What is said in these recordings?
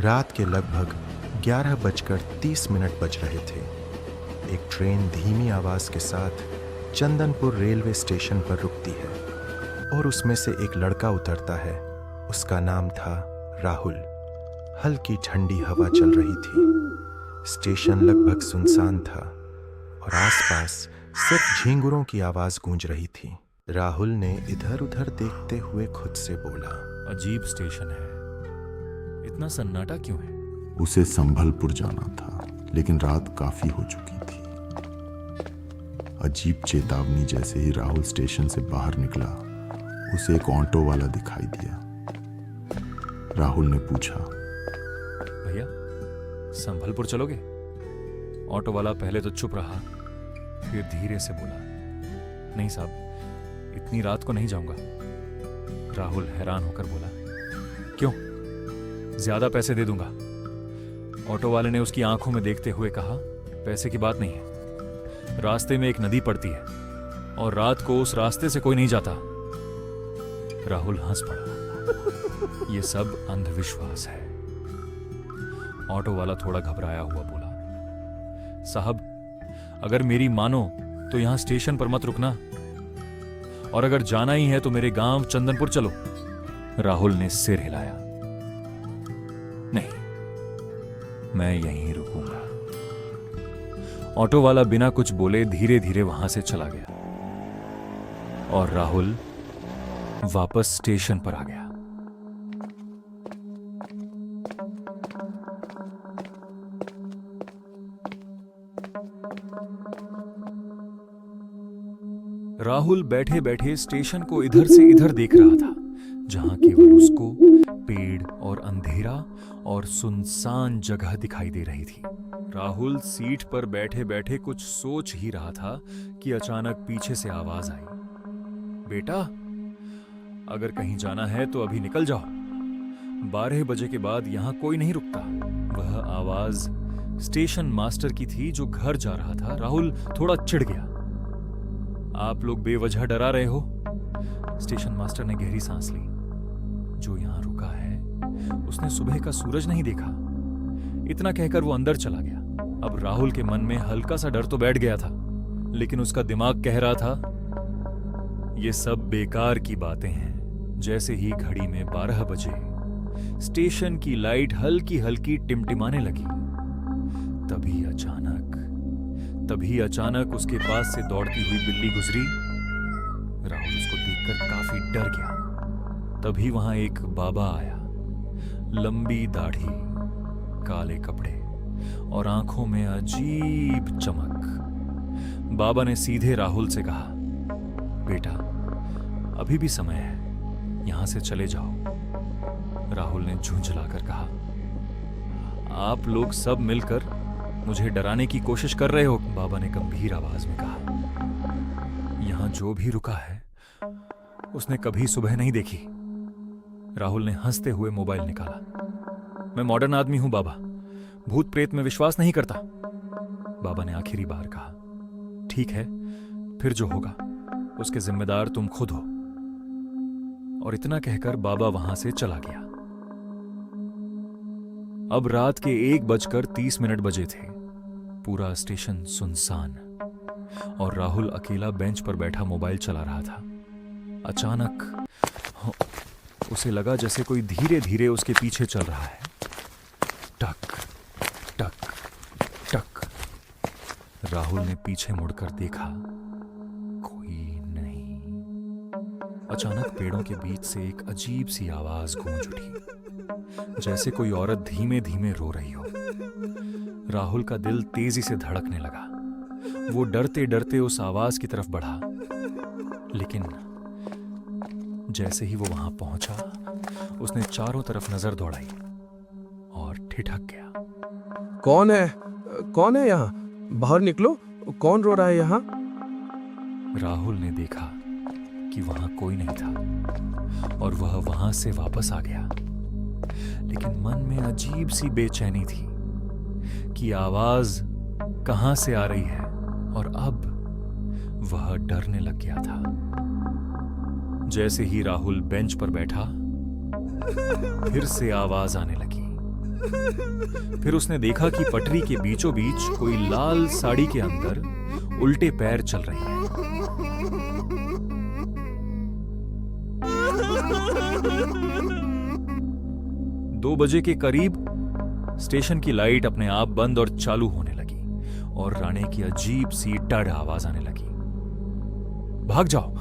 रात के लगभग 11:30 बज रहे थे। एक ट्रेन धीमी आवाज के साथ चंदनपुर रेलवे स्टेशन पर रुकती है और उसमें से एक लड़का उतरता है। उसका नाम था राहुल। हल्की ठंडी हवा चल रही थी। स्टेशन लगभग सुनसान था और आसपास सिर्फ झींगुरों की आवाज गूंज रही थी। राहुल ने इधर उधर देखते हुए खुद से बोला, अजीब स्टेशन है, इतना सन्नाटा क्यों है? उसे संभलपुर जाना था, लेकिन रात काफी हो चुकी थी। अजीब चेतावनी जैसे ही राहुल स्टेशन से बाहर निकला, उसे एक ऑटो वाला दिखाई दिया। राहुल ने पूछा, भैया संभलपुर चलोगे? ऑटो वाला पहले तो चुप रहा, फिर धीरे से बोला, नहीं साहब, इतनी रात को नहीं जाऊंगा। राहुल हैरान होकर बोला, क्यों? ज्यादा पैसे दे दूंगा। ऑटो वाले ने उसकी आंखों में देखते हुए कहा, पैसे की बात नहीं है, रास्ते में एक नदी पड़ती है और रात को उस रास्ते से कोई नहीं जाता। राहुल हंस पड़ा, यह सब अंधविश्वास है। ऑटो वाला थोड़ा घबराया हुआ बोला, साहब अगर मेरी मानो तो यहां स्टेशन पर मत रुकना, और अगर जाना ही है तो मेरे गांव चंदनपुर चलो। राहुल ने सिर हिलाया, नहीं, मैं यहीं रुकूंगा। ऑटो वाला बिना कुछ बोले धीरे धीरे वहां से चला गया और राहुल वापस स्टेशन पर आ गया। राहुल बैठे बैठे स्टेशन को इधर से इधर देख रहा था, जहां केवल उसको पेड़ और अंधेरा और सुनसान जगह दिखाई दे रही थी। राहुल सीट पर बैठे बैठे कुछ सोच ही रहा था कि अचानक पीछे से आवाज आई, बेटा अगर कहीं जाना है तो अभी निकल जाओ, 12 बजे के बाद यहां कोई नहीं रुकता। वह आवाज स्टेशन मास्टर की थी जो घर जा रहा था। राहुल थोड़ा चिढ़ गया, आप लोग बेवजह डरा रहे हो। स्टेशन मास्टर ने गहरी सांस ली। जो यहां रुका है उसने सुबह का सूरज नहीं देखा। इतना कहकर वो अंदर चला गया। अब राहुल के मन में हल्का सा डर तो बैठ गया था, लेकिन उसका दिमाग कह रहा था, ये सब बेकार की बातें हैं। जैसे ही घड़ी में 12 बजे स्टेशन की लाइट हल्की हल्की टिमटिमाने लगी, तभी अचानक उसके पास से दौड़ती हुई बिल्ली गुजरी। राहुल उसको देखकर काफी डर गया। तभी वहां एक बाबा आया, लंबी दाढ़ी, काले कपड़े और आंखों में अजीब चमक। बाबा ने सीधे राहुल से कहा, बेटा अभी भी समय है, यहां से चले जाओ। राहुल ने झुंझलाकर कहा, आप लोग सब मिलकर मुझे डराने की कोशिश कर रहे हो। बाबा ने गंभीर आवाज में कहा, यहां जो भी रुका है उसने कभी सुबह नहीं देखी। राहुल ने हंसते हुए मोबाइल निकाला, मैं मॉडर्न आदमी हूं बाबा, भूत प्रेत में विश्वास नहीं करता। बाबा ने आखिरी बार कहा, ठीक है, फिर जो होगा उसके जिम्मेदार तुम खुद हो। और इतना कहकर बाबा वहां से चला गया। अब रात के 1:30 बजे थे। पूरा स्टेशन सुनसान और राहुल अकेला बेंच पर बैठा मोबाइल चला रहा था। अचानक उसे लगा जैसे कोई धीरे धीरे उसके पीछे चल रहा है। टक टक टक। राहुल ने पीछे मुड़कर देखा, कोई नहीं। अचानक पेड़ों के बीच से एक अजीब सी आवाज गूंज उठी, जैसे कोई औरत धीमे धीमे रो रही हो। राहुल का दिल तेजी से धड़कने लगा। वो डरते डरते उस आवाज की तरफ बढ़ा, लेकिन जैसे ही वो वहां पहुंचा, उसने चारों तरफ नजर दौड़ाई और ठिठक गया। कौन है यहाँ? बाहर निकलो, कौन रो रहा है यहाँ? राहुल ने देखा कि वहां कोई नहीं था और वह वहां से वापस आ गया, लेकिन मन में अजीब सी बेचैनी थी कि आवाज कहां से आ रही है, और अब वह डरने लग गया था। जैसे ही राहुल बेंच पर बैठा, फिर से आवाज आने लगी, फिर उसने देखा कि पटरी के बीचों बीच कोई लाल साड़ी के अंदर उल्टे पैर चल रही है। 2 बजे के करीब स्टेशन की लाइट अपने आप बंद और चालू होने लगी और राणे की अजीब सी टड़ आवाज आने लगी। भाग जाओ।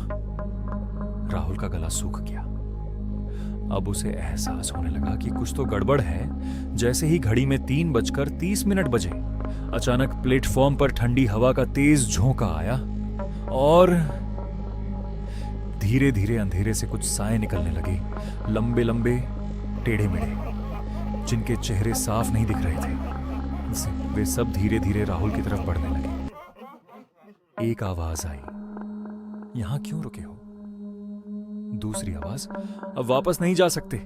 राहुल का गला सूख गया। अब उसे एहसास होने लगा कि कुछ तो गड़बड़ है। जैसे ही घड़ी में 3:30 बजे अचानक प्लेटफॉर्म पर ठंडी हवा का तेज झोंका आया और धीरे धीरे अंधेरे से कुछ साए निकलने लगे, लंबे लंबे टेढ़े मेढ़े, जिनके चेहरे साफ नहीं दिख रहे थे। वे सब धीरे धीरे राहुल की तरफ बढ़ने लगे। एक आवाज आई, यहां क्यों रुके हो? दूसरी आवाज, अब वापस नहीं जा सकते।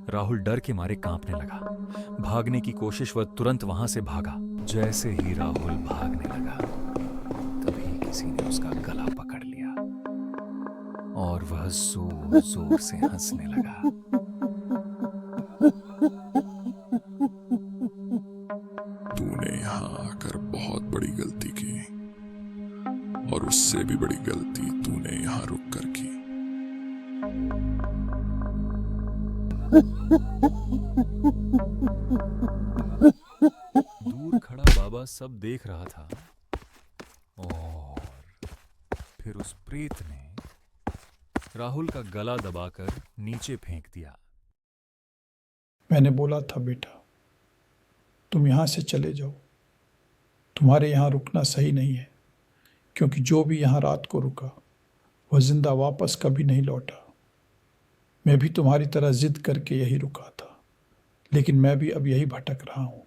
राहुल डर के मारे कांपने लगा। भागने की कोशिश वह तुरंत वहां से भागा। जैसे ही राहुल भागने लगा तभी किसी ने उसका गला पकड़ लिया और वह जोर जोर से हंसने लगा। तूने यहाँ आकर बहुत बड़ी गलती की और उससे भी बड़ी गलती तूने यहाँ रुक कर की। दूर खड़ा बाबा सब देख रहा था और फिर उस प्रेत ने राहुल का गला दबाकर नीचे फेंक दिया। मैंने बोला था बेटा, तुम यहाँ से चले जाओ। तुम्हारे यहाँ रुकना सही नहीं है, क्योंकि जो भी यहाँ रात को रुका वह जिंदा वापस कभी नहीं लौटा। मैं भी तुम्हारी तरह जिद करके यही रुका था, लेकिन मैं भी अब यही भटक रहा हूँ।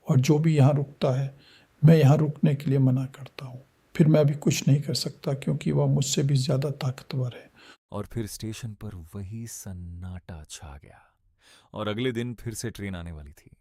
और जो भी यहाँ रुकता है, मैं यहाँ रुकने के लिए मना करता हूँ। फिर मैं भी कुछ नहीं कर सकता, क्योंकि वह मुझसे भी ज़्यादा ताकतवर है। और फिर स्टेशन पर वही सन्नाटा छा गया और अगले दिन फिर से ट्रेन आने वाली थी।